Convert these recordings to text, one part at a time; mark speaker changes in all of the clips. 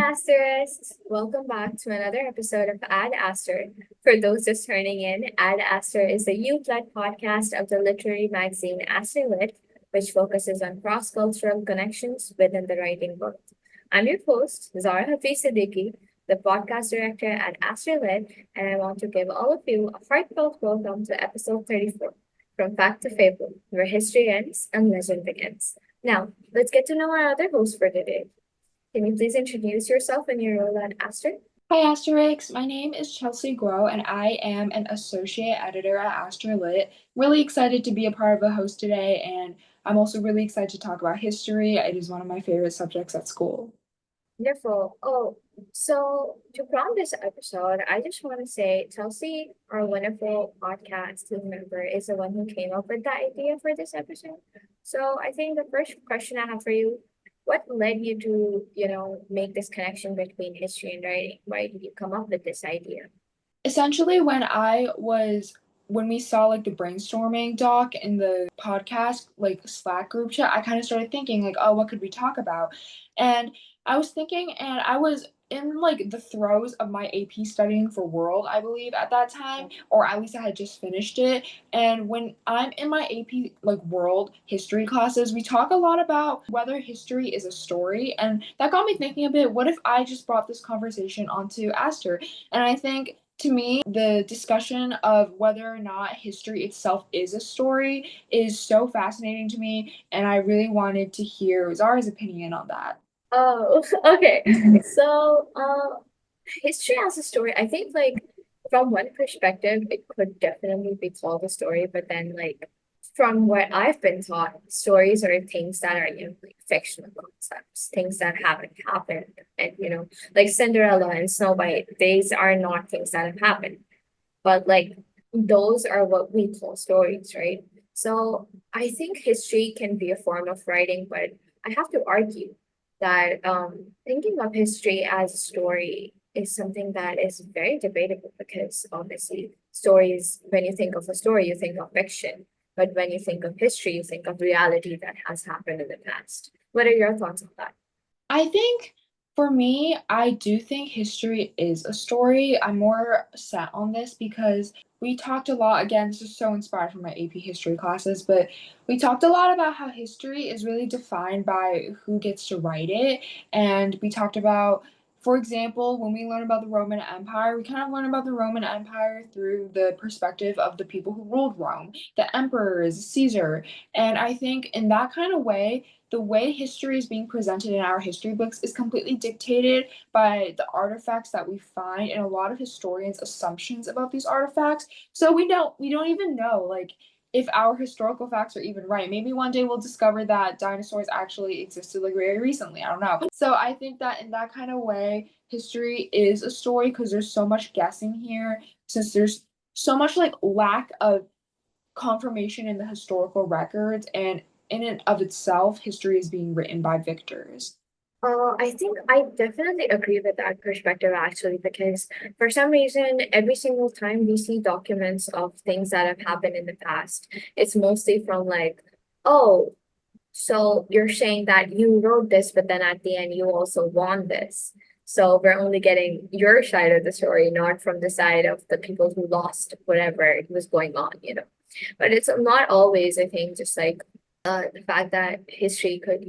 Speaker 1: Asterisks! Welcome back to another episode of Ad Aster. For those just turning in, Ad Aster is the youth-led podcast of the literary magazine Asterlit, which focuses on cross-cultural connections within the writing world. I'm your host, Zara Hafeez Siddiqui, the podcast director at Asterlit, and I want to give all of you a heartfelt welcome to episode 34, From Fact to Fable, where history ends and legend begins. Now, let's get to know our other host for today. Can you please introduce yourself and your role at Aster?
Speaker 2: Hi Asterisks, my name is Chelsea Guo and I am an associate editor at Asterlit. Really excited to be a part of the host today, and I'm also really excited to talk about history. It is one of my favorite subjects at school.
Speaker 1: Wonderful. Oh, so to prompt this episode, I just want to say Chelsea, our wonderful podcast team member, is the one who came up with the idea for this episode. So I think the first question I have for you, what led you to, make this connection between history and writing? Why did you come up with this idea?
Speaker 2: Essentially, when we saw like the brainstorming doc in the podcast like Slack group chat, I kind of started thinking like, oh, what could we talk about? And I was thinking, and I was in like the throes of my AP studying for World, I believe at that time, or at least I had just finished it. And when I'm in my AP like World history classes, we talk a lot about whether history is a story, and that got me thinking a bit. What if I just brought this conversation onto Aster? And I think to me, the discussion of whether or not history itself is a story is so fascinating to me, and I really wanted to hear Zara's opinion on that.
Speaker 1: Oh, okay. So, history as a story, I think like from one perspective, it could definitely be called a story, but then like from what I've been taught, stories are things that are, like fictional concepts, things that haven't happened. And, like Cinderella and Snow White, these are not things that have happened, but like those are what we call stories, right? So I think history can be a form of writing, but I have to argue that thinking of history as a story is something that is very debatable because obviously stories, when you think of a story, you think of fiction. But when you think of history, you think of reality that has happened in the past. What are your thoughts on that?
Speaker 2: I think for me, I do think history is a story. I'm more set on this because we talked a lot. Again, this is so inspired from my AP history classes, but we talked a lot about how history is really defined by who gets to write it. And we talked about, for example, when we learn about the Roman Empire, we kind of learn about the Roman Empire through the perspective of the people who ruled Rome, the emperors, Caesar. And I think in that kind of way, the way history is being presented in our history books is completely dictated by the artifacts that we find and a lot of historians' assumptions about these artifacts. So we don't even know like if our historical facts are even right. Maybe one day we'll discover that dinosaurs actually existed like very recently. I don't know. So I think that in that kind of way, history is a story because there's so much guessing here, since there's so much like lack of confirmation in the historical records, and in and of itself, history is being written by victors.
Speaker 1: I think I definitely agree with that perspective actually, because for some reason, every single time we see documents of things that have happened in the past, it's mostly from like, oh, so you're saying that you wrote this, but then at the end you also won this. So we're only getting your side of the story, not from the side of the people who lost whatever was going on. But it's not always, I think, just like the fact that history could,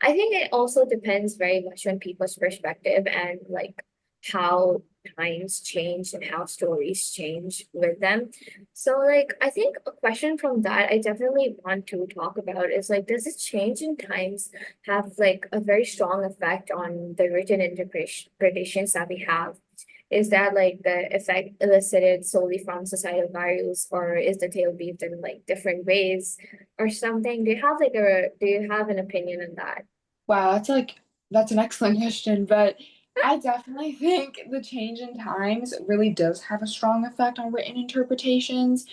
Speaker 1: I think it also depends very much on people's perspective and like how times change and how stories change with them. So like I think a question from that I definitely want to talk about is like, does this change in times have like a very strong effect on the written interpretations that we have? Is that like the effect elicited solely from societal values, or is the tale weaved in like different ways or something? Do you have an opinion on that?
Speaker 2: Wow, that's an excellent question, but I definitely think the change in times really does have a strong effect on written interpretations.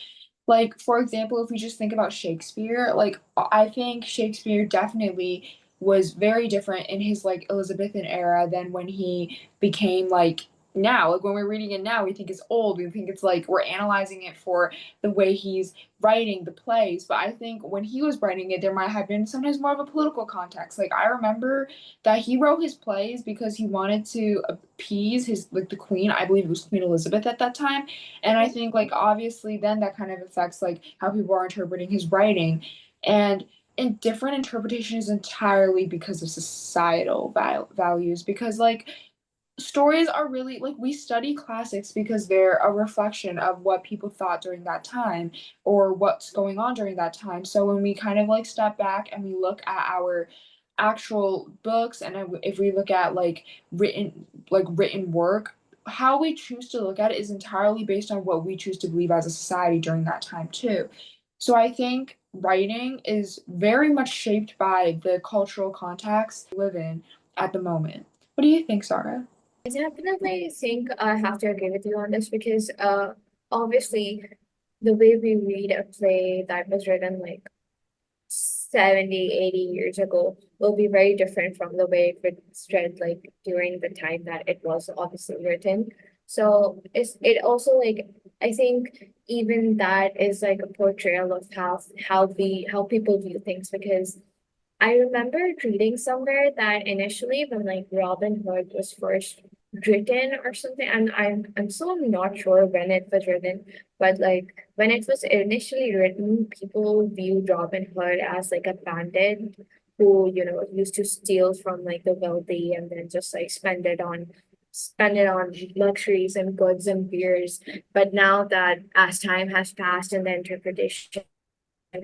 Speaker 2: Like, for example, if we just think about Shakespeare, like I think Shakespeare definitely was very different in his like Elizabethan era than when he became like now. Like when we're reading it now, we think it's old. We think it's like we're analyzing it for the way he's writing the plays. But I think when he was writing it, there might have been sometimes more of a political context. Like I remember that he wrote his plays because he wanted to appease his like the queen. I believe it was Queen Elizabeth at that time. And I think like obviously then that kind of affects like how people are interpreting his writing. And in different interpretations entirely because of societal values because like stories are really like we study classics because they're a reflection of what people thought during that time or what's going on during that time. So when we kind of like step back and we look at our actual books and if we look at written work, how we choose to look at it is entirely based on what we choose to believe as a society during that time too. So I think writing is very much shaped by the cultural context we live in at the moment. What do you think, Sarah?
Speaker 1: I definitely think I have to agree with you on this because obviously the way we read a play that was written like 70, 80 years ago will be very different from the way it was read like during the time that it was obviously written. So it also like I think even that is like a portrayal of how people view things because I remember reading somewhere that initially when like Robin Hood was first written or something, and I'm still not sure when it was written, but like when it was initially written, people viewed Robin Hood as like a bandit who, used to steal from like the wealthy and then just like spend it on luxuries and goods and beers. But now that as time has passed and the interpretation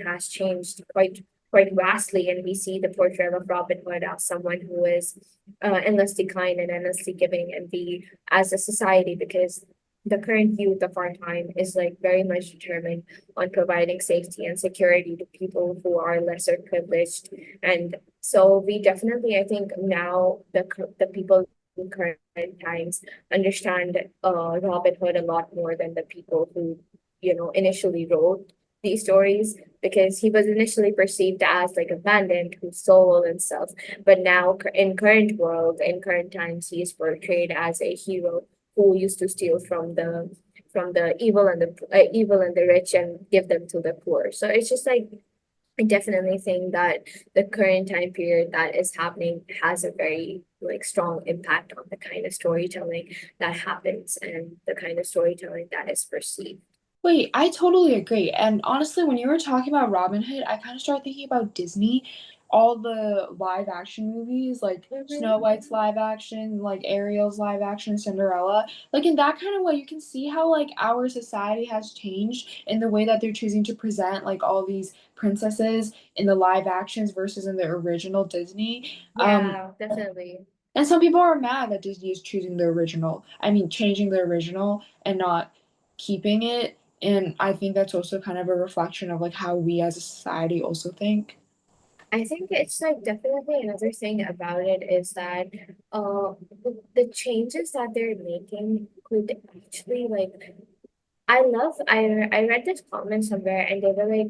Speaker 1: has changed quite vastly, and we see the portrait of Robin Hood as someone who is endlessly kind and endlessly giving, and we as a society, because the current youth of our time is like very much determined on providing safety and security to people who are lesser privileged, and so we definitely, I think now the people in current times understand Robin Hood a lot more than the people who initially wrote these stories because he was initially perceived as like a bandit who stole and stuff. But now in current world, in current times, he is portrayed as a hero who used to steal from the evil and the rich and give them to the poor. So it's just like I definitely think that the current time period that is happening has a very like strong impact on the kind of storytelling that happens and the kind of storytelling that is perceived.
Speaker 2: Wait, I totally agree. And honestly, when you were talking about Robin Hood, I kind of started thinking about Disney, all the live action movies, like Snow White's live action, like Ariel's live action, Cinderella. Like in that kind of way, you can see how like our society has changed in the way that they're choosing to present like all these princesses in the live actions versus in the original Disney.
Speaker 1: Yeah, definitely.
Speaker 2: And some people are mad that Disney is choosing the original. I mean, changing the original and not keeping it. And I think that's also kind of a reflection of like how we as a society also think.
Speaker 1: I think it's like definitely another thing about it is that the changes that they're making could actually like I read this comment somewhere and they were like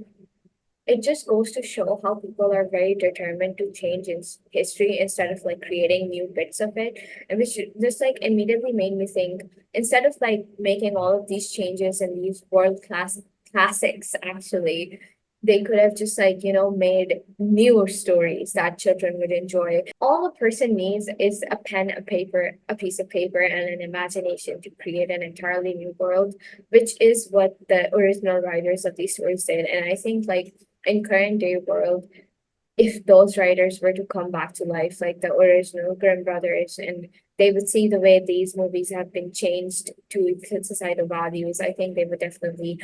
Speaker 1: it just goes to show how people are very determined to change in history instead of like creating new bits of it. And which just like immediately made me think instead of like making all of these changes and these world class classics, actually, they could have just like, made newer stories that children would enjoy. All a person needs is a pen, a paper, a piece of paper, and an imagination to create an entirely new world, which is what the original writers of these stories did. And I think like in current day world, if those writers were to come back to life like the original Grimm brothers and they would see the way these movies have been changed to fit societal values, I think they would definitely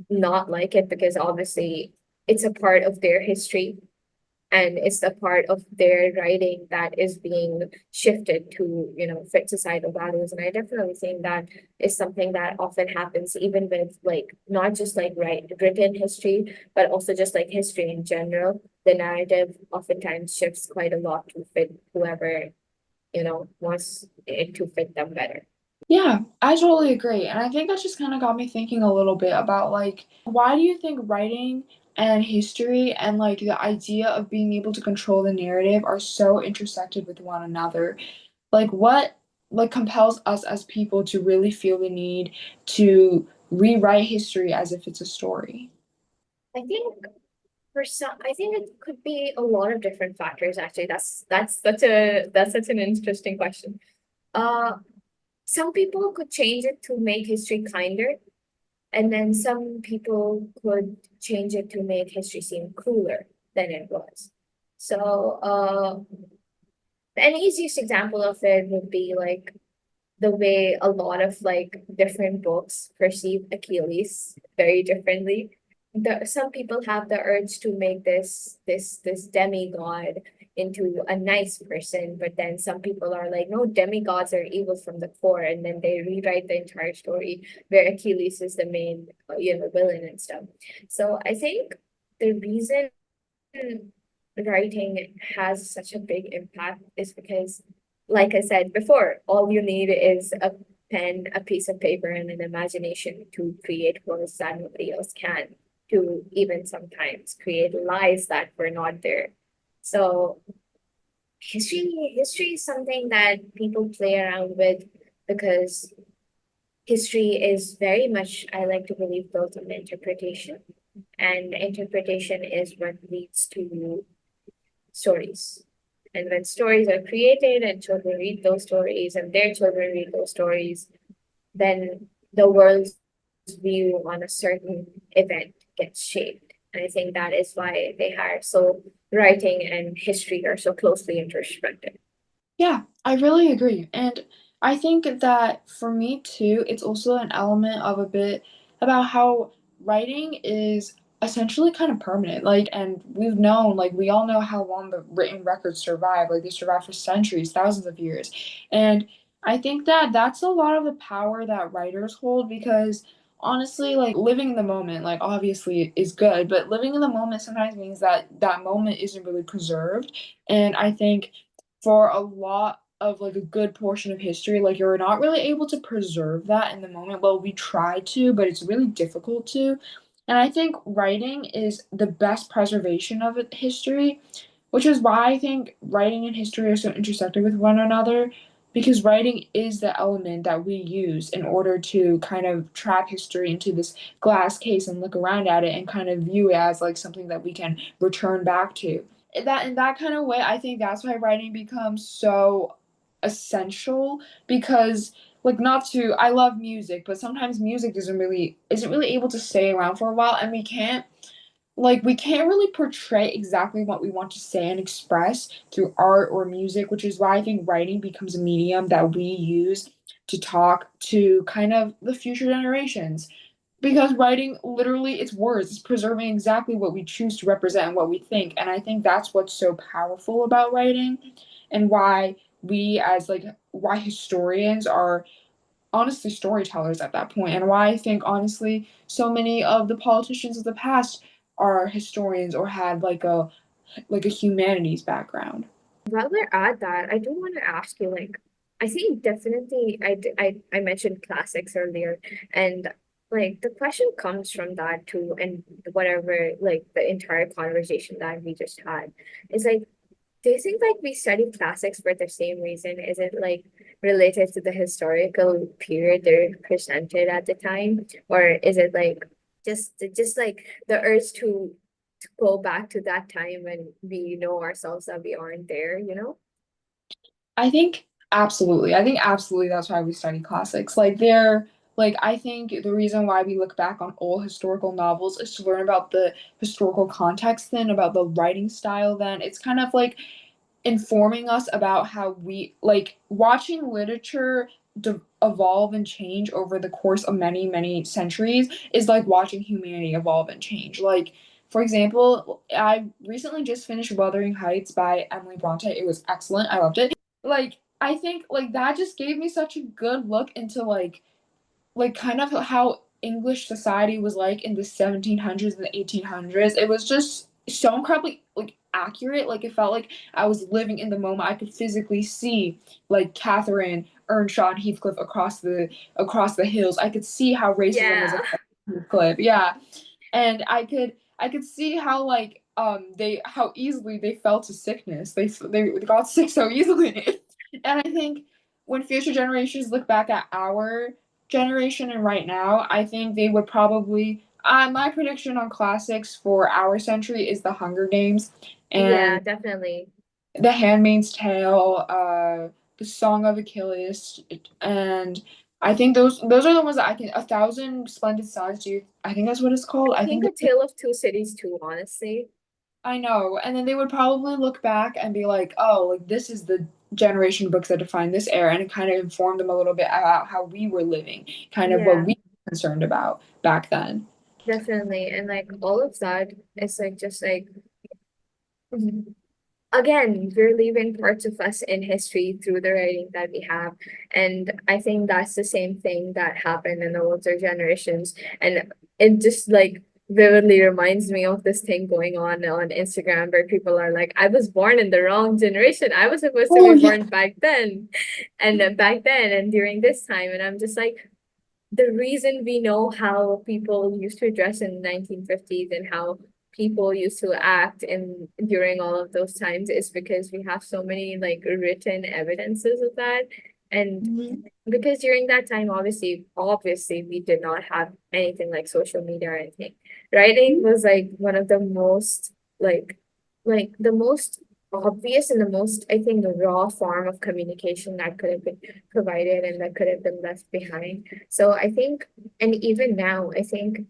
Speaker 1: not like it because obviously it's a part of their history and it's the part of their writing that is being shifted to fit societal values, and I definitely think that is something that often happens even with like not just like written history but also just like history in general. The narrative oftentimes shifts quite a lot to fit whoever wants it to fit them better.
Speaker 2: Yeah, I totally agree. And I think that just kind of got me thinking a little bit about like, why do you think writing and history and like the idea of being able to control the narrative are so intersected with one another? Like, what like compels us as people to really feel the need to rewrite history as if it's a story.
Speaker 1: I think for some, I think it could be a lot of different factors actually. That's such an interesting question. Uh, some people could change it to make history kinder, and then some people could change it to make history seem cooler than it was. So, an easiest example of it would be like the way a lot of like different books perceive Achilles very differently. Some people have the urge to make this demigod into a nice person, but then some people are like, no, demigods are evil from the core, and then they rewrite the entire story where Achilles is the main, villain and stuff. So I think the reason writing has such a big impact is because, like I said before, all you need is a pen, a piece of paper, and an imagination to create worlds that nobody else can, to even sometimes create lies that were not there. So history is something that people play around with because history is very much, I like to believe, built on interpretation. And interpretation is what leads to stories. And when stories are created and children read those stories and their children read those stories, then the world's view on a certain event gets shaped. And I think that is why they are so writing and history are so closely intersected.
Speaker 2: Yeah, I really agree. And I think that for me too, it's also an element of a bit about how writing is essentially kind of permanent. Like, and we've known, like, we all know how long the written records survive. Like, they survive for centuries, thousands of years. And I think that that's a lot of the power that writers hold because honestly, like, living in the moment, like, obviously is good, but living in the moment sometimes means that that moment isn't really preserved. And I think for a lot of like a good portion of history, like you're not really able to preserve that in the moment. Well, we try to, but it's really difficult to. And I think writing is the best preservation of history, which is why I think writing and history are so intersected with one another, because writing is the element that we use in order to kind of trap history into this glass case and look around at it and kind of view it as like something that we can return back to. That in that kind of way, I think that's why writing becomes so essential because like not to I love music, but sometimes music isn't really able to stay around for a while and we can't really portray exactly what we want to say and express through art or music, which is why I think writing becomes a medium that we use to talk to kind of the future generations. Because writing literally it's words, it's preserving exactly what we choose to represent and what we think. And I think that's what's so powerful about writing and why we as like why historians are honestly storytellers at that point and why I think honestly so many of the politicians of the past are historians or had like a humanities background.
Speaker 1: While we're at that, I do want to ask you, like, I think definitely I mentioned classics earlier, and like the question comes from that too, and whatever, like the entire conversation that we just had is like, do you think like we study classics for the same reason? Is it like related to the historical period they're presented at the time, or is it like just like the urge to go back to that time when we know ourselves that we aren't there, you know?
Speaker 2: I think absolutely that's why we study classics. Like I think the reason why we look back on old historical novels is to learn about the historical context then, about the writing style then. It's kind of like informing us about how we like watching literature evolve and change over the course of many many centuries is like watching humanity evolve and change. Like for example, I recently just finished Wuthering Heights by Emily Bronte. It was excellent, I loved it. Like I think like that just gave me such a good look into like kind of how English society was like in the 1700s and the 1800s. It was just so incredibly like accurate. Like it felt like I was living in the moment. I could physically see like Catherine Earnshaw and Heathcliff across the hills. I could see how racism was
Speaker 1: Yeah.
Speaker 2: affecting Heathcliff. Yeah, and I could see how like they how easily they fell to sickness. They got sick so easily, and I think when future generations look back at our generation and right now, I think they would probably. My prediction on classics for our century is The Hunger Games
Speaker 1: Yeah,
Speaker 2: and
Speaker 1: definitely.
Speaker 2: The Handmaid's Tale, The Song of Achilles, and I think those are the ones that I can. A Thousand Splendid Suns. Do you? I think that's what it's
Speaker 1: I
Speaker 2: called. I
Speaker 1: think
Speaker 2: think
Speaker 1: A Tale of Two Cities too, honestly.
Speaker 2: I know. And then they would probably look back and be like, oh, like this is the generation books that define this era. And it kind of informed them a little bit about how we were living, kind of what
Speaker 1: Yeah,
Speaker 2: we were concerned about back then.
Speaker 1: definitely. And like all of that is like just like again, we're leaving parts of us in history through the writing that we have. And I think that's the same thing that happened in the older generations. And it just like vividly reminds me of this thing going on Instagram where people are like, I was born in the wrong generation. I was supposed to
Speaker 2: Oh
Speaker 1: be
Speaker 2: yeah.
Speaker 1: born back then and then back then and during this time. And I'm just like, the reason we know how people used to dress in the 1950s and how people used to act in during all of those times is because we have so many like written evidences of that. And
Speaker 2: Mhm.
Speaker 1: because during that time, obviously we did not have anything like social media or anything. Writing was like one of the most like the most obvious and the most, I think, raw form of communication that could have been provided and that could have been left behind. So I think, and even now, I think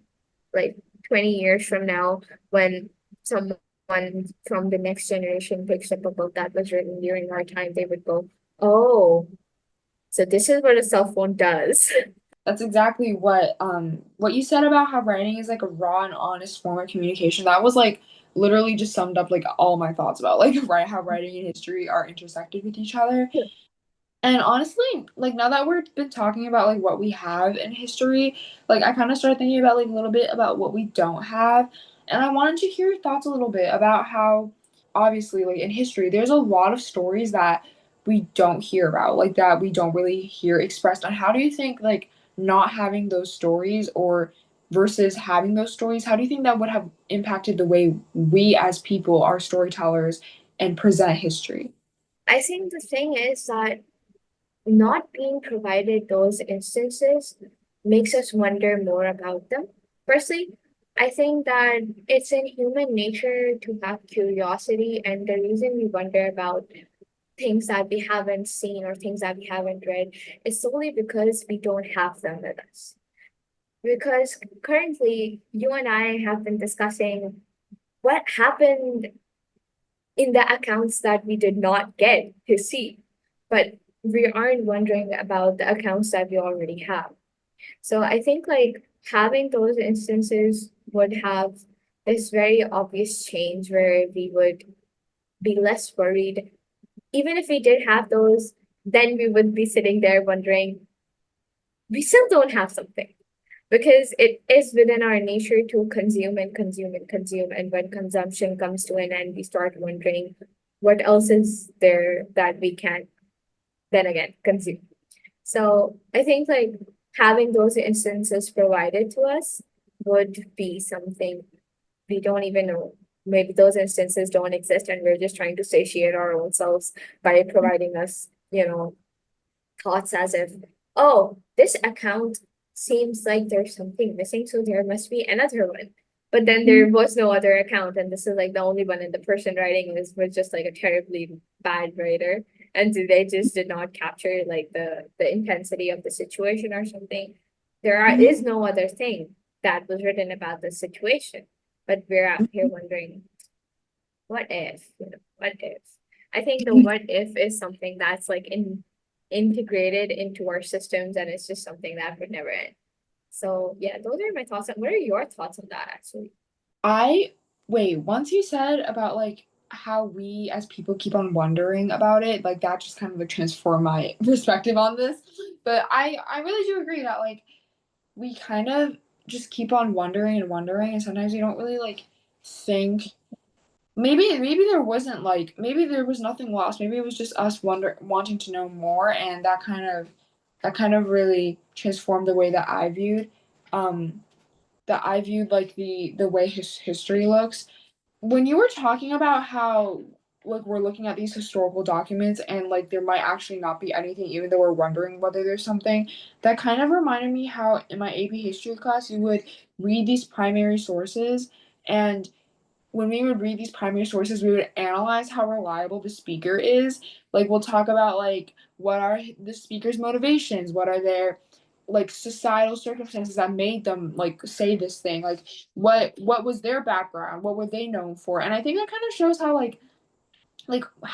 Speaker 1: like 20 years from now, when someone from the next generation picks up a book that was written during our time, they would go, oh, so this is what a cell phone does.
Speaker 2: That's exactly what you said about how writing is like a raw and honest form of communication. That was like literally just summed up like all my thoughts about like right how writing and history are intersected with each other. And honestly, like now that we've been talking about like what we have in history, like I kind of started thinking about like a little bit about what we don't have. And I wanted to hear your thoughts a little bit about how obviously like in history there's a lot of stories that we don't hear about, like that we don't really hear expressed. And how do you think like not having those stories or versus having those stories, how do you think that would have impacted the way we as people are storytellers and present history?
Speaker 1: I think the thing is that not being provided those instances makes us wonder more about them. Firstly, I think that it's in human nature to have curiosity, and the reason we wonder about things that we haven't seen or things that we haven't read is solely because we don't have them with us. Because currently, you and I have been discussing what happened in the accounts that we did not get to see, but we aren't wondering about the accounts that we already have. So I think like having those instances would have this very obvious change where we would be less worried. Even if we did have those, then we would be sitting there wondering, we still don't have something because it is within our nature to consume and consume and consume. And when consumption comes to an end, we start wondering what else is there that we can then again consume. So I think like having those instances provided to us would be something we don't even know. Maybe those instances don't exist and we're just trying to satiate our own selves by providing us, thoughts as if, oh, this account seems like there's something missing, so there must be another one. But then there was no other account, and this is like the only one, and the person writing this was just like a terribly bad writer. And they just did not capture like the intensity of the situation or something. Is no other thing that was written about the situation. But we're out here wondering, what if? What if? I think the what if is something that's like integrated into our systems and it's just something that would never end. So yeah, those are my thoughts. What are your thoughts on that actually?
Speaker 2: I wait, once you said about like how we as people keep on wondering about it, like that just kind of like transformed my perspective on this. But I really do agree that like we kind of just keep on wondering and wondering and sometimes we don't really like think maybe there wasn't like maybe there was nothing lost. Maybe it was just us wanting to know more and that kind of really transformed the way um that I viewed like the way history looks. When you were talking about how like we're looking at these historical documents and like there might actually not be anything even though we're wondering whether there's something. That kind of reminded me how in my AP history class you would read these primary sources, and when we would read these primary sources, we would analyze how reliable the speaker is. Like we'll talk about like what are the speaker's motivations, what are their like societal circumstances that made them like say this thing, like what was their background, what were they known for. And I think that kind of shows how like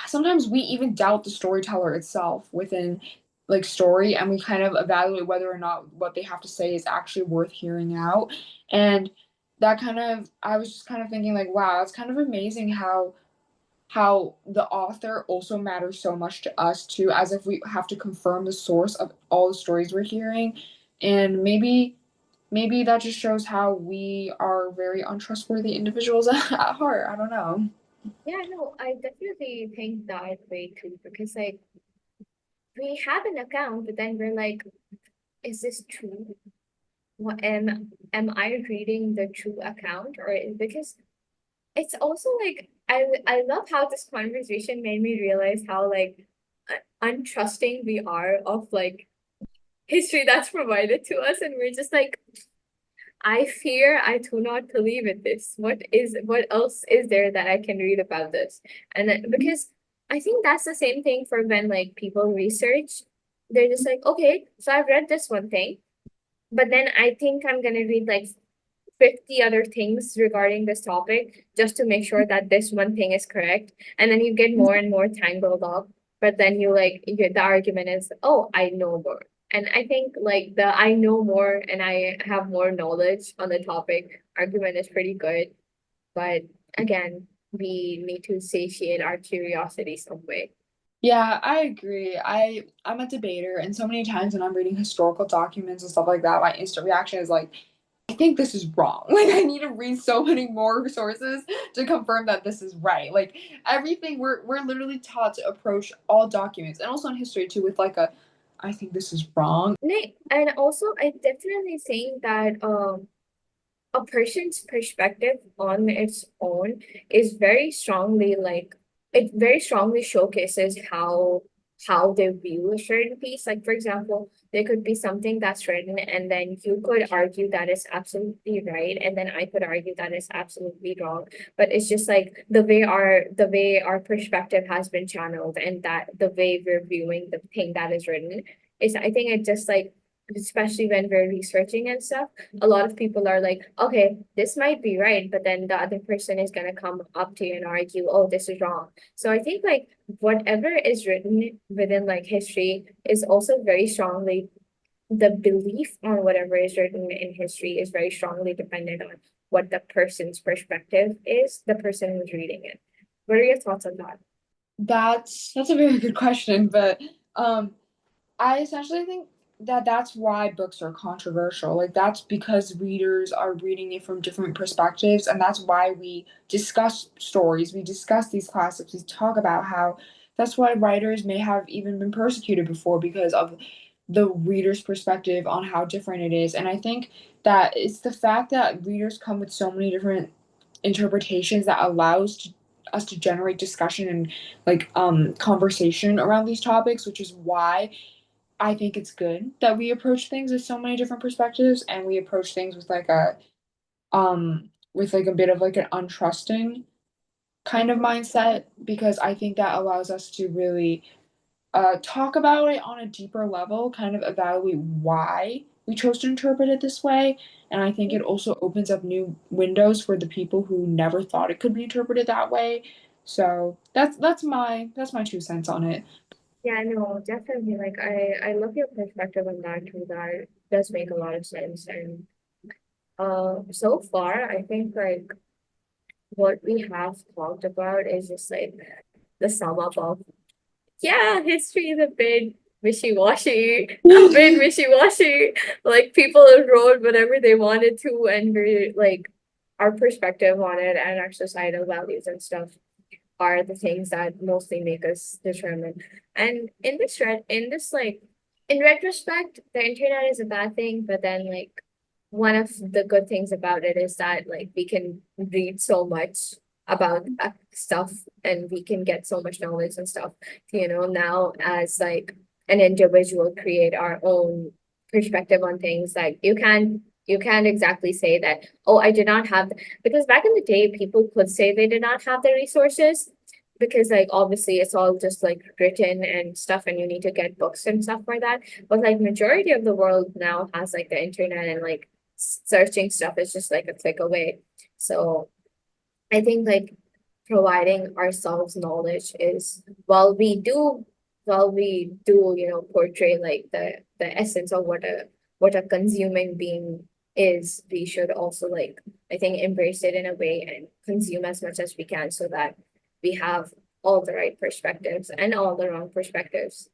Speaker 2: sometimes we even doubt the storyteller itself within like story, and we kind of evaluate whether or not what they have to say is actually worth hearing out. And that kind of, I was just kind of thinking like, wow, it's kind of amazing how the author also matters so much to us too, as if we have to confirm the source of all the stories we're hearing. And maybe that just shows how we are very untrustworthy individuals at heart. I don't know.
Speaker 1: Yeah, no, I definitely think that way too, because like we have an account, but then we're like, is this true? What am I reading the true account? Or because it's also like I love how this conversation made me realize how like untrusting we are of like history that's provided to us, and we're just like, I fear I do not believe in this. What else is there that I can read about this? And then, because I think that's the same thing for when like people research. They're just like, okay, so I've read this one thing, but then I think I'm gonna read like 50 other things regarding this topic just to make sure that this one thing is correct. And then you get more and more tangled up. But then the argument is, oh, I know more. And I think like the I know more and I have more knowledge on the topic argument is pretty good. But again, we need to satiate our curiosity some way.
Speaker 2: Yeah, I agree. I'm a debater, and so many times when I'm reading historical documents and stuff like that, my instant reaction is like, I think this is wrong. Like I need to read so many more sources to confirm that this is right. Like everything we're literally taught to approach all documents and also in history too with like a I think this is wrong.
Speaker 1: And also I definitely think that a person's perspective on its own is very strongly like it very strongly showcases how they view a certain piece. Like for example, there could be something that's written and then you could argue that is absolutely right, and then I could argue that is absolutely wrong. But it's just like the way our perspective has been channeled, and that the way we're viewing the thing that is written is, I think it just like, especially when we're researching and stuff, a lot of people are like, okay, this might be right, but then the other person is gonna come up to you and argue, oh, this is wrong. So I think like whatever is written within like history is also very strongly, the belief on whatever is written in history is very strongly dependent on what the person's perspective is, the person who's reading it. What are your thoughts on that?
Speaker 2: That's a very good question, but um I essentially think that that's why books are controversial. Like that's because readers are reading it from different perspectives, and that's why we discuss stories, we discuss these classics, we talk about how that's why writers may have even been persecuted before because of the reader's perspective on how different it is. And I think that it's the fact that readers come with so many different interpretations that allows us to generate discussion and like conversation around these topics, which is why I think it's good that we approach things with so many different perspectives, and we approach things with like a bit of like an untrusting kind of mindset, because I think that allows us to really talk about it on a deeper level, kind of evaluate why we chose to interpret it this way. And I think it also opens up new windows for the people who never thought it could be interpreted that way. So that's my 2 cents on it.
Speaker 1: Yeah, no, definitely. Like I love your perspective on that too. That does make a lot of sense. And so far, I think like what we have talked about is just like the sum up of, yeah, history is a bit wishy-washy, a bit wishy-washy. Like people wrote whatever they wanted to, and we like our perspective on it and our societal values and stuff are the things that mostly make us determine. And in this like in retrospect, the internet is a bad thing, but then like one of the good things about it is that like we can read so much about stuff, and we can get so much knowledge and stuff, now as like an individual create our own perspective on things. Like you can't exactly say that, oh, I did not have, because back in the day people could say they did not have the resources, because like obviously it's all just like written and stuff, and you need to get books and stuff for that. But like majority of the world now has like the internet, and like searching stuff is just like a click away. So I think like providing ourselves knowledge is, while we do, portray like the essence of what a consuming being is, we should also like, I think, embrace it in a way and consume as much as we can, so that we have all the right perspectives and all the wrong perspectives,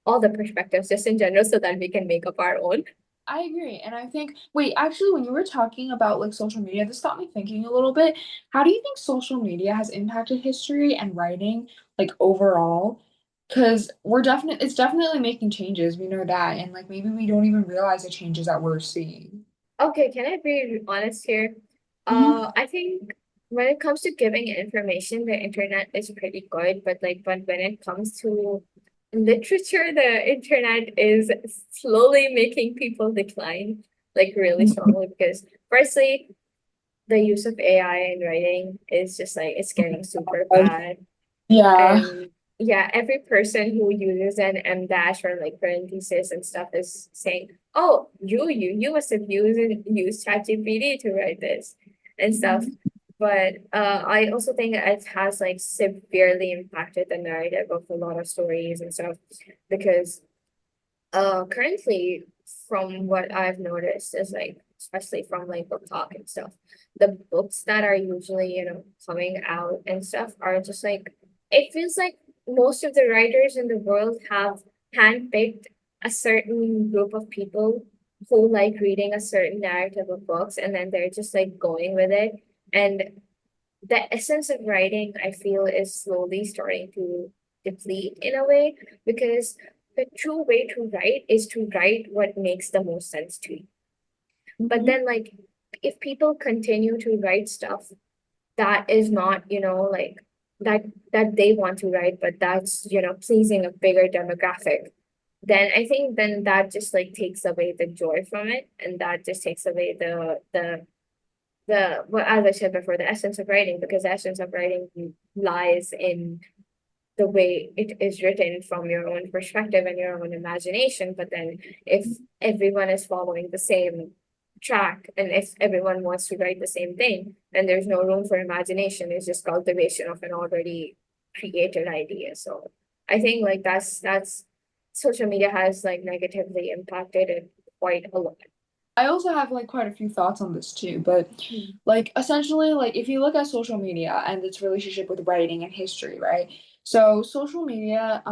Speaker 1: all the perspectives just in general, so that we can make up our own.
Speaker 2: I agree. And I think, wait, actually, when you were talking about like social media, this got me thinking a little bit. How do you think social media has impacted history and writing, like overall? Because it's definitely making changes. We know that. And like maybe we don't even realize the changes that we're seeing.
Speaker 1: Okay, can I be honest here?
Speaker 2: Hmm.
Speaker 1: I think when it comes to giving information, the internet is pretty good, but like when it comes to literature, the internet is slowly making people decline, like really strongly, because firstly, the use of AI in writing is just like it's getting super bad.
Speaker 2: Yeah.
Speaker 1: And yeah, every person who uses an M dash or like parentheses and stuff is saying, "Oh, you must have used ChatGPT to write this," and stuff.
Speaker 2: Mhm.
Speaker 1: But I also think it has like severely impacted the narrative of a lot of stories and stuff, because currently, from what I've noticed, is like, especially from like book talk and stuff, the books that are usually, coming out and stuff are just like, it feels like most of the writers in the world have handpicked a certain group of people who like reading a certain narrative of books, and then they're just like going with it. And the essence of writing, I feel, is slowly starting to deplete in a way, because the true way to write is to write what makes the most sense to you. But
Speaker 2: Mhm.
Speaker 1: then, like, if people continue to write stuff that is not, like that that they want to write, but that's, pleasing a bigger demographic, then I think then that just like takes away the joy from it, and that just takes away the well, as I said before, the essence of writing, because the essence of writing lies in the way it is written from your own perspective and your own imagination. But then if everyone is following the same track, and if everyone wants to write the same thing, then there's no room for imagination. It's just cultivation of an already created idea. So I think like that's social media has like negatively impacted it quite a lot.
Speaker 2: I also have like quite a few thoughts on this too, but
Speaker 1: Mm.
Speaker 2: like essentially like if you look at social media and its relationship with writing and history, right? So social media,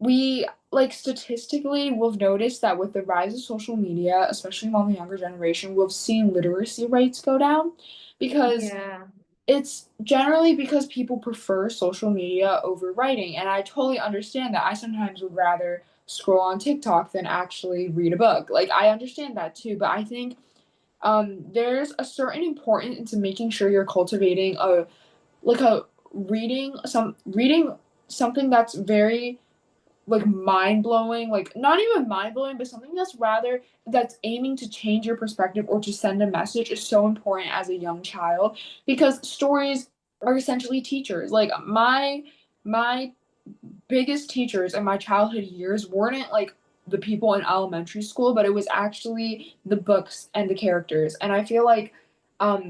Speaker 2: we like statistically we've noticed that with the rise of social media, especially among the younger generation, we've seen literacy rates go down because
Speaker 1: Yeah.
Speaker 2: it's generally because people prefer social media over writing. And I totally understand that. I sometimes would rather scroll on TikTok than actually read a book. Like I understand that too, but I think there's a certain importance in making sure you're cultivating a like a reading something that's very like mind blowing, like not even mind blowing, but something that's rather that's aiming to change your perspective or to send a message is so important as a young child because stories are essentially teachers. Like my biggest teachers in my childhood years weren't like the people in elementary school, but it was actually the books and the characters. And I feel like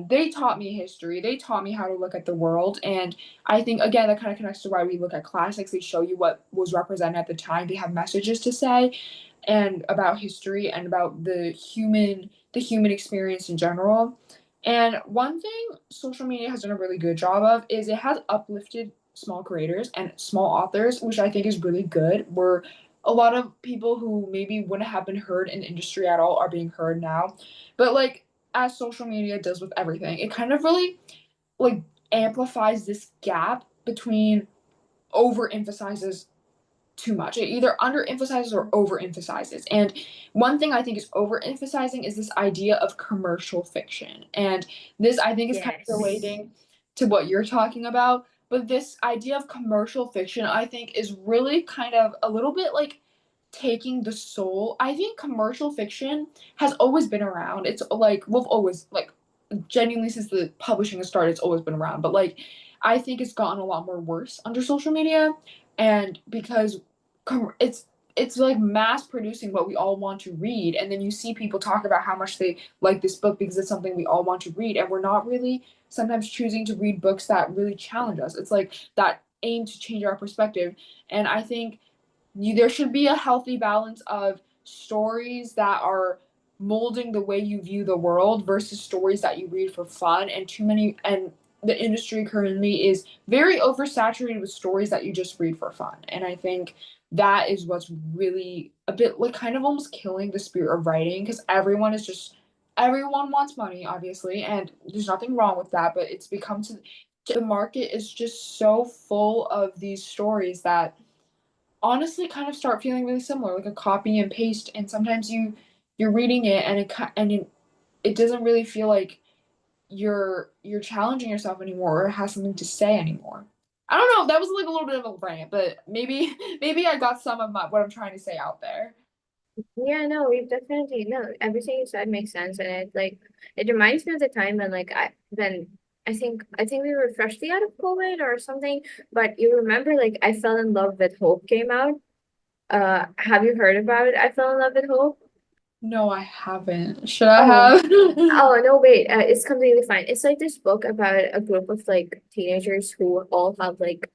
Speaker 2: they taught me history. They taught me how to look at the world. And I think, again, that kind of connects to why we look at classics. They show you what was represented at the time. They have messages to say and about history and about the human experience in general. And one thing social media has done a really good job of is it has uplifted small creators and small authors, which I think is really good. Where a lot of people who maybe wouldn't have been heard in the industry at all are being heard now. But like as social media does with everything, it kind of really like amplifies this gap between overemphasizes too much. It either underemphasizes or overemphasizes. And one thing I think is overemphasizing is this idea of commercial fiction. And this I think is kind of
Speaker 1: Yes.
Speaker 2: relating. to what you're talking about. But this idea of commercial fiction, I think, is really kind of a little bit like taking the soul. I think commercial fiction has always been around. It's like we've always like genuinely since the publishing has started, it's always been around. But like I think it's gotten a lot more worse under social media, and because it's like mass producing what we all want to read, and then you see people talk about how much they like this book because it's something we all want to read, and we're not really sometimes choosing to read books that really challenge us. It's like that aim to change our perspective, and I think there should be a healthy balance of stories that are molding the way you view the world versus stories that you read for fun. And too many, and the industry currently is very oversaturated with stories that you just read for fun, and I think that is what's really a bit like kind of almost killing the spirit of writing, because everyone wants money obviously, and there's nothing wrong with that, but it's become to the market is just so full of these stories that honestly kind of start feeling really similar, like a copy and paste. And sometimes you're reading it, and it doesn't really feel like you're challenging yourself anymore or has something to say anymore. I don't know. That was like a little bit of a rant, but maybe maybe I got some of what I'm trying to say out there.
Speaker 1: Yeah, no, we've definitely no, everything you said makes sense, and it reminds me of the time when I think we were freshly out of COVID or something, but you remember like I Fell in Love with Hope came out. Have you heard about it? I Fell in Love with Hope?
Speaker 2: No, I haven't. Should I
Speaker 1: Oh,
Speaker 2: have?
Speaker 1: oh no, wait, it's completely fine. It's like this book about a group of like teenagers who all have like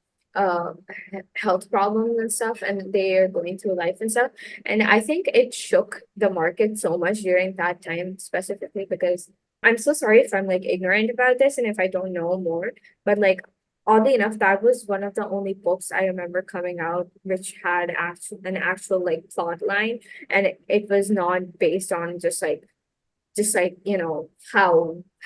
Speaker 1: health problems and stuff, and they are going through life and stuff. And I think it shook the market so much during that time specifically because I'm so sorry if I'm like ignorant about this and if I don't know more, but like oddly enough, that was one of the only books I remember coming out which had an actual like plot line, and it was not based on just like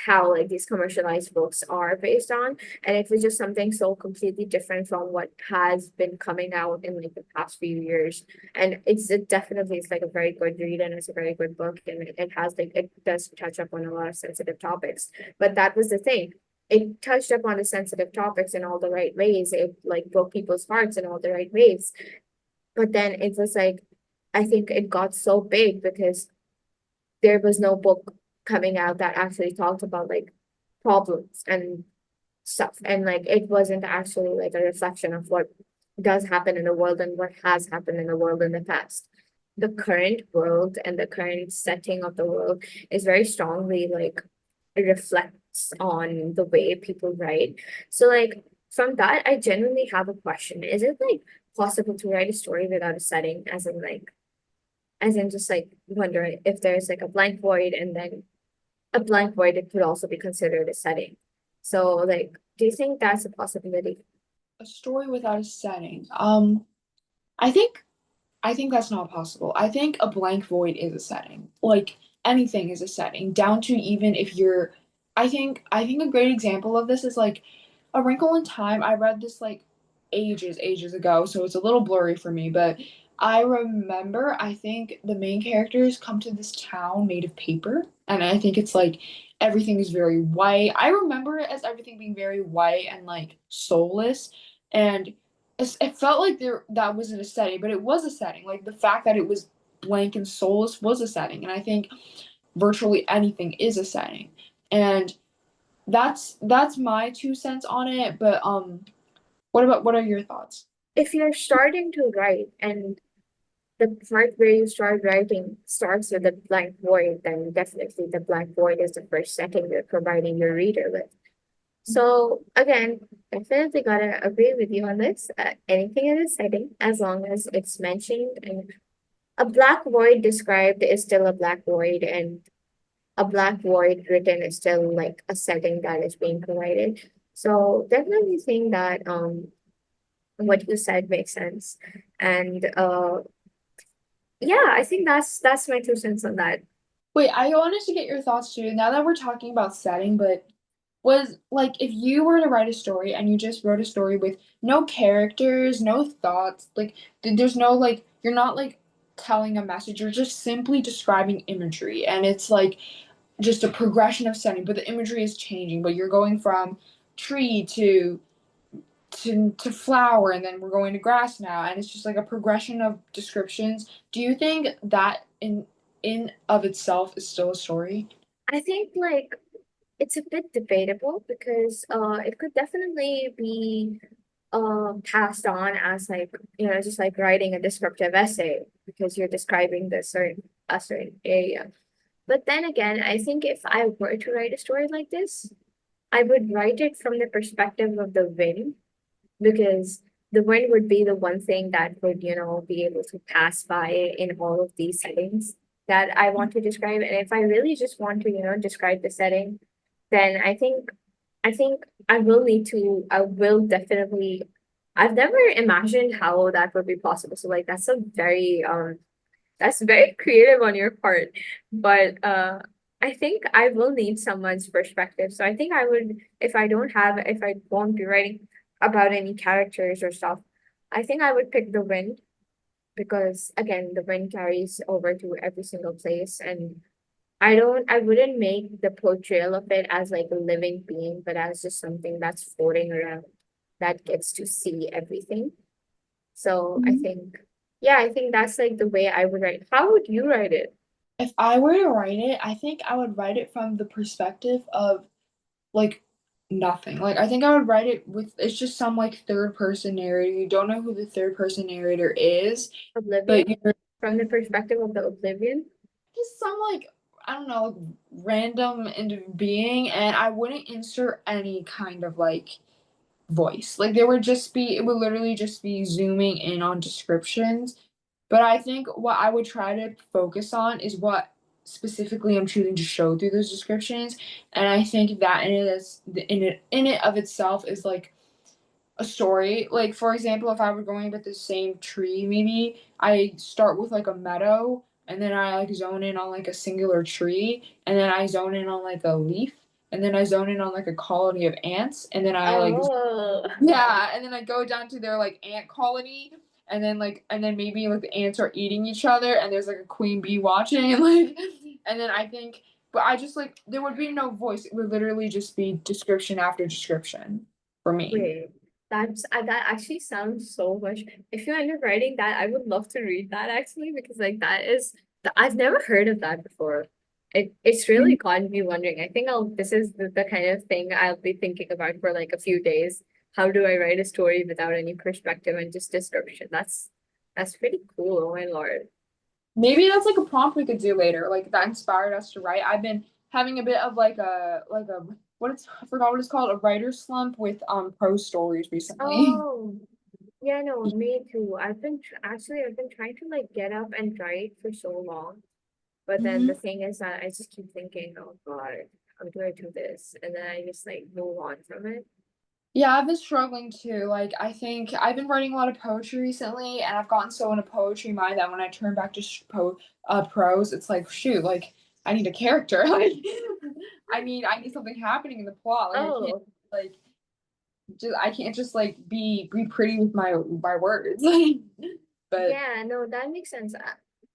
Speaker 1: how like these commercialized books are based on, and it was just something so completely different from what has been coming out in like the past few years. And it definitely is like a very good read, and it's a very good book, and it has like it does touch up on a lot of sensitive topics, but that was the thing. It touched up on the sensitive topics in all the right ways. It like broke people's hearts in all the right ways, but then it was like I think it got so big because there was no book coming out that actually talked about like problems and stuff, and like it wasn't actually like a reflection of what does happen in the world and what has happened in the world in the past. The current world and the current setting of the world is very strongly like it reflects on the way people write. So like from that I genuinely have a question. Is it like possible to write a story without a setting, as in just like wondering if there's like a blank void, and then a blank void it could also be considered a setting. So like, do you think that's a possibility?
Speaker 2: A story without a setting. I think I think that's not possible. I think a blank void is a setting. Like anything is a setting, down to even if you're I think a great example of this is like A Wrinkle in Time. I read this like ages ago, so it's a little blurry for me, but I remember I think the main characters come to this town made of paper, and I think it's like everything is very white. I remember it as everything being very white and like soulless, and it felt like that wasn't a setting, but it was a setting. Like the fact that it was blank and soulless was a setting, and I think virtually anything is a setting. And that's my 2 cents on it. But what are your thoughts?
Speaker 1: If you're starting to write and the part where you start writing starts with a blank void, then definitely the blank void is the first setting you're providing your reader with. So again, definitely gotta agree with you on this. Anything in a setting, as long as it's mentioned, and a black void described is still a black void, and a black void written is still like a setting that is being provided. So definitely think that what you said makes sense. And yeah, I think that's my 2 cents on that.
Speaker 2: Wait, I wanted to get your thoughts too. Now that we're talking about setting, but was like if you were to write a story and you just wrote a story with no characters, no thoughts, like there's no like you're not like telling a message, you're just simply describing imagery, and it's like just a progression of setting, but the imagery is changing, but you're going from tree to flower, and then we're going to grass now, and it's just like a progression of descriptions. Do you think that in of itself is still a story?
Speaker 1: I think like it's a bit debatable because it could definitely be passed on as like just like writing a descriptive essay because you're describing a certain area. But then again, I think if I were to write a story like this, I would write it from the perspective of the wind because the wind would be the one thing that would, be able to pass by in all of these settings that I want to describe. And if I really just want to, describe the setting, then I think I will definitely I've never imagined how that would be possible. So like that's very creative on your part. But I think I will need someone's perspective. So I think I would if I won't be writing about any characters or stuff, I think I would pick the wind because again, the wind carries over to every single place and I wouldn't make the portrayal of it as like a living being, but as just something that's floating around that gets to see everything. So I think that's like the way I would write. How would you write it?
Speaker 2: If I were to write it, I think I would write it from the perspective of like nothing. Like I think I would write it with it's just some like third person narrator. You don't know who the third person narrator is,
Speaker 1: Oblivion?
Speaker 2: but you're
Speaker 1: From the perspective of the Oblivion?
Speaker 2: just some like I don't know, like, random being, and I wouldn't insert any kind of like voice. Like there would just be it would literally just be zooming in on descriptions. But I think what I would try to focus on is what specifically I'm choosing to show through those descriptions. And I think that in it of itself is like a story. Like for example, if I were going with the same tree, maybe I start with like a meadow and then I like zone in on like a singular tree and then I zone in on like a leaf and then I zone in on like a colony of ants and then I like
Speaker 1: Oh,
Speaker 2: yeah, and then I go down to their like ant colony and then maybe like the ants are eating each other and there's like a queen bee watching and like and then I think but I just like there would be no voice. It would literally just be description after description for me.
Speaker 1: wait. That actually sounds so much. If you end up writing that, I would love to read that actually because like I've never heard of that before. It's really got me wondering. I think this is the kind of thing I'll be thinking about for like a few days. How do I write a story without any perspective and just description? That's pretty cool. Oh my Lord.
Speaker 2: Maybe that's like a prompt we could do later. Like that inspired us to write. I've been having a bit of like a what it's I forgot what it's called, a writer's slump with prose stories recently.
Speaker 1: Oh, yeah, no, me too. I've been trying to like get up and write for so long. But then the
Speaker 2: Mhm.
Speaker 1: thing is that I just keep thinking, oh God, how do I do this? And then I just like move on from it.
Speaker 2: Yeah, I've been struggling too. Like, I think I've been writing a lot of poetry recently, and I've gotten so in a poetry mind that when I turn back to prose, it's like, shoot, like I need a character. Like, I need something happening in the plot. Like,
Speaker 1: Oh,
Speaker 2: like I can't just like be pretty with my words. But
Speaker 1: yeah, no, that makes sense.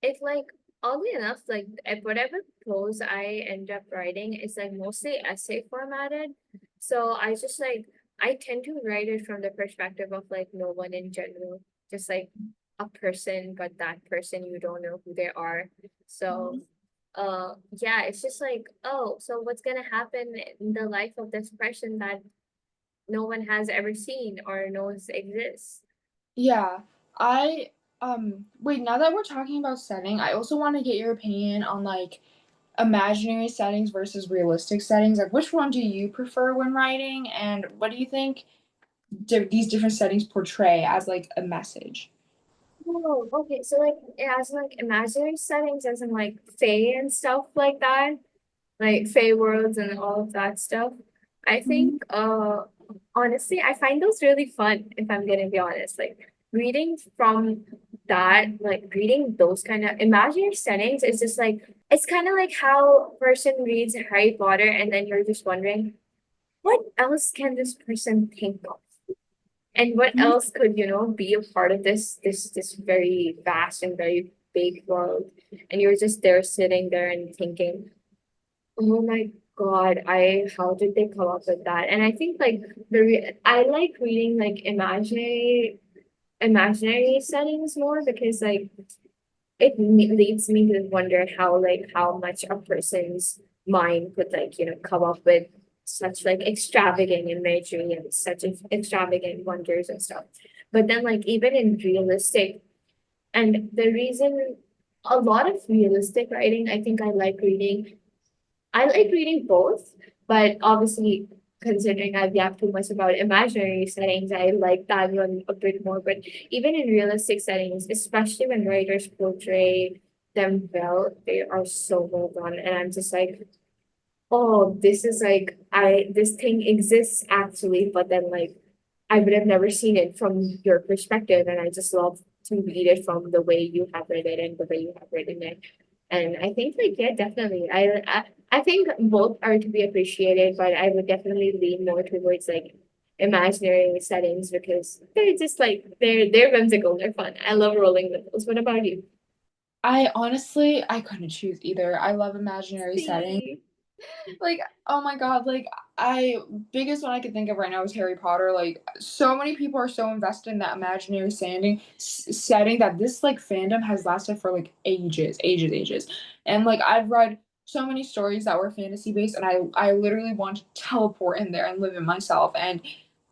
Speaker 1: It's like, oddly enough, like if whatever prose I end up writing is like mostly essay formatted. So I tend to write it from the perspective of like no one in general, just like a person, but that person you don't know who they are. So yeah, it's just like, oh, so what's gonna happen in the life of this person that no one has ever seen or knows exists?
Speaker 2: yeah, I wait, now that we're talking about setting, I also want to get your opinion on like imaginary settings versus realistic settings. Like which one do you prefer when writing and what do you think these different settings portray as like a message?
Speaker 1: Oh, okay. So like it has like imaginary settings as in like Fae and stuff like that, like Fae worlds and all of that stuff. I
Speaker 2: Mhm.
Speaker 1: think honestly I find those really fun if I'm gonna be honest. Like reading from that, like reading those kind of imaginary settings is just like it's kind of like how a person reads Harry Potter and then you're just wondering what else can this person think of? And what
Speaker 2: Mhm.
Speaker 1: else could, be a part of this very vast and very big world? And you're just there sitting there and thinking, oh my God, I how did they come up with that? And I think like I like reading like imaginary settings more because like leads me to wonder how much a person's mind could like come up with such like extravagant imagery and such extravagant wonders and stuff. But then like even in realistic and the reason a lot of realistic writing, I like reading both, but obviously, considering I've yapped too much about imaginary settings, I like that one a bit more. But even in realistic settings, especially when writers portray them well, they are so well done. And I'm just like, oh, this is like this thing exists actually, but then like I would have never seen it from your perspective, and I just love to read it from the way you have read it and the way you have written it. And I think like yeah, definitely. I think both are to be appreciated, but I would definitely lean more towards like imaginary settings because they're just like they're whimsical, they're fun. I love rolling with those. What about you?
Speaker 2: I couldn't choose either. I love imaginary settings.
Speaker 1: See.
Speaker 2: Like, oh my god, like I biggest one I could think of right now is Harry Potter. Like, so many people are so invested in that imaginary setting that this like fandom has lasted for like ages. And like I've read so many stories that were fantasy based, and I literally want to teleport in there and live it myself. And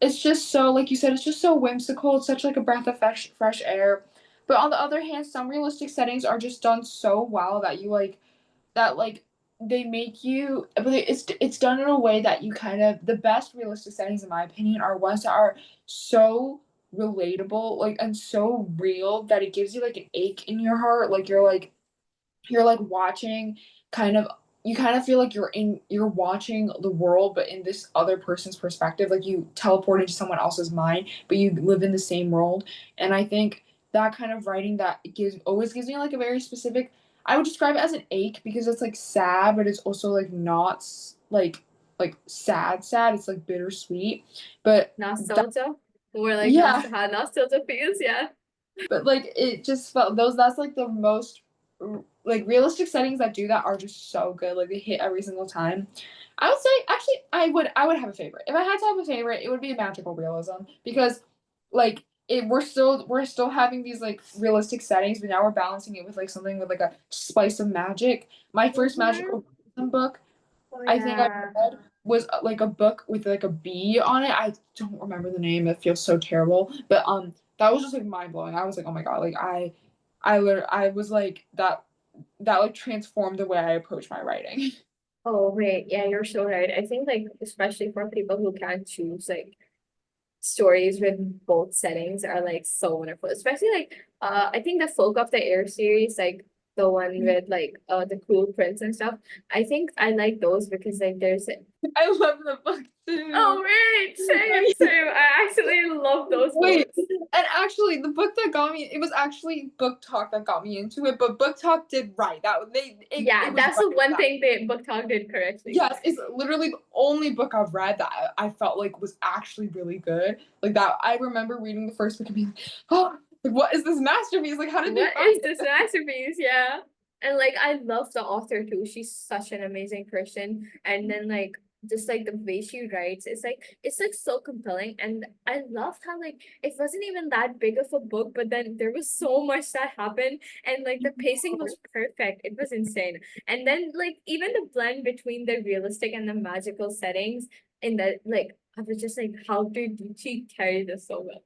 Speaker 2: it's just so, like you said, it's just so whimsical. It's such like a breath of fresh air. But on the other hand, some realistic settings are just done so well that you like that like they make you, but it's done in a way that you kind of, the best realistic settings in my opinion are ones that are so relatable, like, and so real that it gives you like an ache in your heart, like you're like watching kind of, you kind of feel like you're watching the world but in this other person's perspective, like you teleport into someone else's mind but you live in the same world. And I think that kind of writing that gives always gives me like a very specific, I would describe it as an ache because it's like sad but it's also like not like sad, it's like bittersweet. But that,
Speaker 1: Nostalgia? More like
Speaker 2: yeah,
Speaker 1: nostalgia feels, yeah.
Speaker 2: but like it just felt those, that's like the most like realistic settings that do that are just so good, like they hit every single time. I would say actually I would have a favorite. If I had to have a favorite, it would be magical realism because like we're still having these like realistic settings, but now we're balancing it with like something with like a spice of magic. My first
Speaker 1: Mm-hmm.
Speaker 2: magical realism book
Speaker 1: Oh
Speaker 2: I think I
Speaker 1: yeah.
Speaker 2: read was like a book with like a bee on it. I don't remember the name. It feels so terrible. But that was just like mind blowing. I was like, oh my god, like I was like that like transformed the way I approach my writing.
Speaker 1: Oh wait, yeah, you're so right. I think like especially for people who can't choose like stories with both settings are like so wonderful. Especially like I think the Folk of the Air series, like the one with like the Cruel Prince and stuff. I think I like those because like there's
Speaker 2: I love the book too.
Speaker 1: oh right, same. I actually love those
Speaker 2: Wait,
Speaker 1: books.
Speaker 2: and actually, the book that got me, it was actually Book Talk that got me into it, but Book Talk did right.
Speaker 1: Yeah,
Speaker 2: It was
Speaker 1: that's
Speaker 2: right
Speaker 1: the
Speaker 2: with
Speaker 1: one
Speaker 2: that.
Speaker 1: thing they book talk did correctly.
Speaker 2: Yes, it's literally the only book I've read that I felt like was actually really good. Like that, I remember reading the first book and being, oh, like, what is this masterpiece? Like, how did they
Speaker 1: What
Speaker 2: find
Speaker 1: is this
Speaker 2: it?
Speaker 1: masterpiece? Yeah. And like I love the author too. She's such an amazing person. And then like just like the way she writes, it's like so compelling. And I loved how like it wasn't even that big of a book, but then there was so much that happened and like the pacing was perfect. It was insane. And then like even the blend between the realistic and the magical settings in that like I was just like, how did she carry this so well?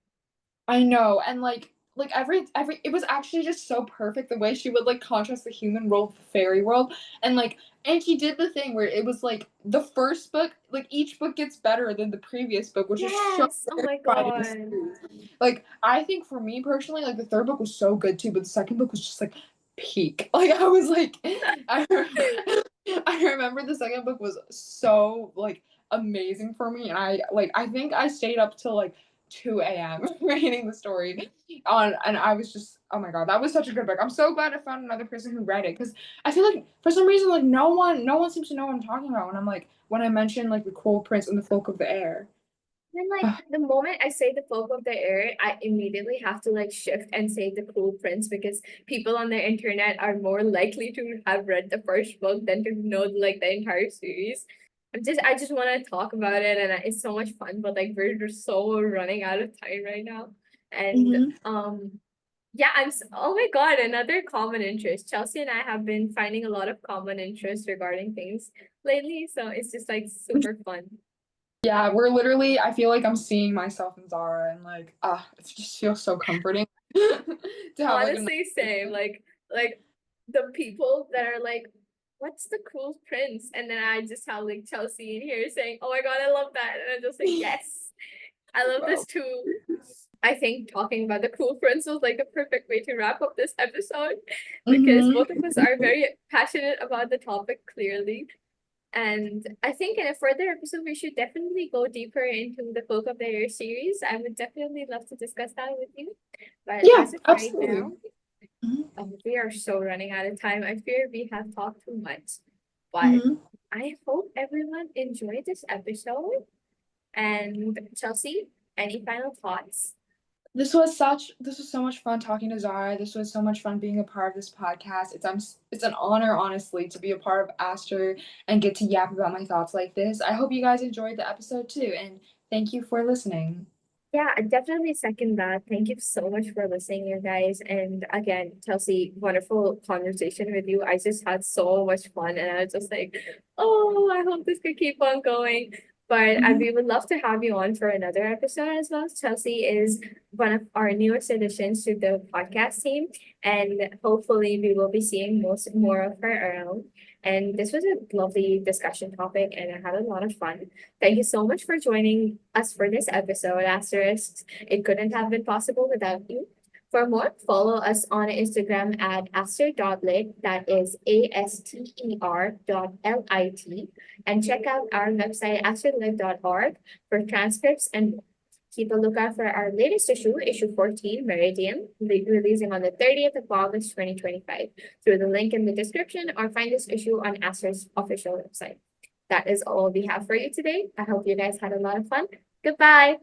Speaker 2: I know, and like every it was actually just so perfect the way she would like contrast the human world with the fairy world, and like and she did the thing where it was like the first book, like each book gets better than the previous book, which is so
Speaker 1: Yes. Oh
Speaker 2: rare
Speaker 1: my
Speaker 2: to find in a
Speaker 1: God.
Speaker 2: series. Like I think for me personally, like the third book was so good too, but the second book was just like peak. Like I was like, I I remember the second book was so like amazing for me, and I think I stayed up till like 2 a.m. reading the story on, and I was just, oh my god, that was such a good book. I'm so glad I found another person who read it because I feel like for some reason like no one seems to know what I'm talking about when I'm like when I mention like the Cruel Prince and the Folk of the Air.
Speaker 1: Then like the moment I say the folk of the air, I immediately have to like shift and say the Cruel Prince because people on the internet are more likely to have read the first book than to know like the entire series. I just want to talk about it, and it's so much fun. But like we're just so running out of time right now, and
Speaker 2: Mm-hmm.
Speaker 1: yeah, oh my God, another common interest. Chelsea and I have been finding a lot of common interests regarding things lately, so it's just like super fun.
Speaker 2: Yeah, we're literally, I feel like I'm seeing myself in Zara and like, it just feels so comforting to have like a nice
Speaker 1: Honestly, same. Like the people that are like, "What's the cool prince?" And then I just have like Chelsea in here saying, "Oh my God, I love that," and I'm just like, "Yes, I love
Speaker 2: bro.
Speaker 1: this too." I think talking about the cool prince was like the perfect way to wrap up this episode because
Speaker 2: Mm-hmm.
Speaker 1: both of us are very passionate about the topic clearly. And I think in a further episode, we should definitely go deeper into the Folk of the Year series. I would definitely love to discuss that with you. But
Speaker 2: Yeah,
Speaker 1: as of right
Speaker 2: absolutely.
Speaker 1: now,
Speaker 2: Mm-hmm.
Speaker 1: we are so running out of time. I fear we have talked too much. But
Speaker 2: Mm-hmm.
Speaker 1: I hope everyone enjoyed this episode. And Chelsea, any final thoughts?
Speaker 2: This was so much fun talking to Zara. This was so much fun being a part of this podcast. It's an honor, honestly, to be a part of Aster and get to yap about my thoughts like this. I hope you guys enjoyed the episode too, and thank you for listening.
Speaker 1: Yeah, I definitely second that. Thank you so much for listening, you guys. And again, Chelsea, wonderful conversation with you. I just had so much fun, and I was just like, oh, I hope this could keep on going. But
Speaker 2: Mhm.
Speaker 1: we would love to have you on for another episode as well. Chelsea is one of our newest additions to the podcast team, and hopefully, we will be seeing more of her around. And this was a lovely discussion topic, and I had a lot of fun. Thank you so much for joining us for this episode, Asterisks. It couldn't have been possible without you. For more, follow us on Instagram at aster.lit, that is ASTER.LIT, and check out our website, asterlit.org, for transcripts and more. Keep a lookout for our latest issue, issue 14, Meridian, releasing on the 30th of August, 2025, through the link in the description, or find this issue on Aster's official website. That is all we have for you today. I hope you guys had a lot of fun. Goodbye.